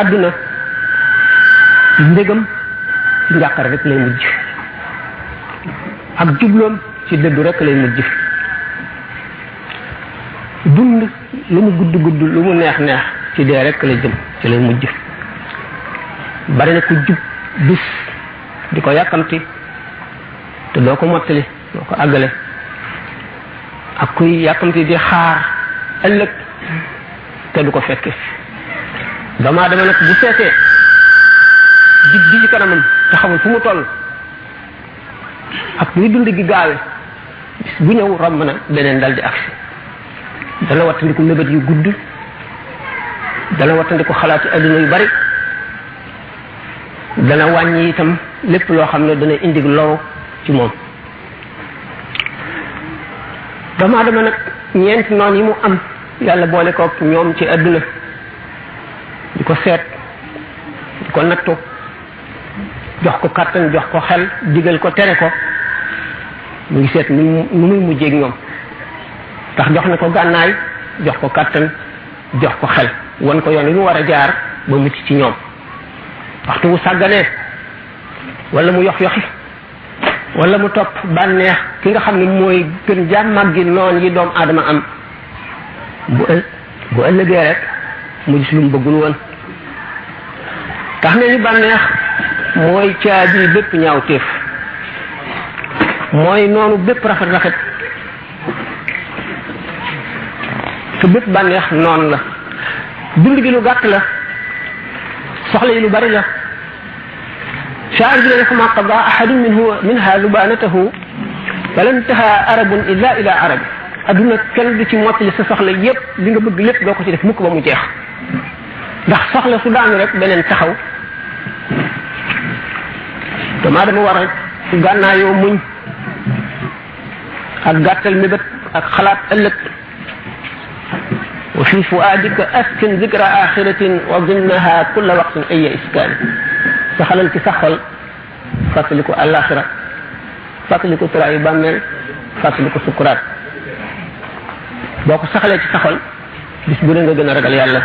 àdduna ndégam ci njàqare rek lay mujj ak jubloom ci dëddu rek lay mujj dund lu mu gudd gudd lu mu neex neex ci dee rek lay jëm ci lay mujj bari na ku jub bis di ko yàkkamti te doo ko mottali doo ko àggale ak kuy yàkkamti di xaar ëllëg te du ko fekke doomu aadama nag bu fekkee jib bi ci kanamam te xamul fu mu toll ak buy dund gi gaawe bis bu ñëw romb na beneen dal di agsi dana wattandiku mébét yu gudd dana wattandiku xalaati adduna yu bari dana wàññi itam lépp loo xam ne dana indi loru ci moom doomu aadama nag ñeenti noon yi mu am yàlla boole ko ñoom ci adduna di ko seet di ko nattu jox ko kàttan jox ko xel digal ko tere ko mu ngi seet nu muy mujjeeg ñoom ndax jox na ko gànnaay jox ko kàttan jox ko xel wan ko yoon wi mu war a jaar ba mucc ci ñoom waxtu wu sàgganee wala mu yox yoxi wala mu topp bànneex ki nga xam ne mooy gën jàmmag gi noon yi doomu aadama am bu ëllëgee rek mu gis lu mu bëggul woon tax na ñu bànneex mooy caabi bépp ñaaw téef mooy noonu bépp rafet rafet te bépp bànneex noonu la dund gi lu gàtt la soxla yi lu bari la shaa'ir bi ne fa ma qada ahadun minha lubanatahu falan intaha arabun illa ila arabi adduna kenn du ci mottali sa soxla yépp li nga bëgg lépp doo ko ci def mukk ba mu jeex ndax soxla su daanu rek beneen taxaw dama dama war a gànnaayoo muñ ak gàttal mébét ak xalaat ëllëg wa fi fuadika askin zikra axiratin wa dimnaha kulla waqtin aya iskaani saxalal ci saxal fàttaliku àllaaxira fàttaliku turaayu bàmmeel fàttaliku sukuraat boo ko saxalee ci saxal bis bu ne nga gën a ragal yàlla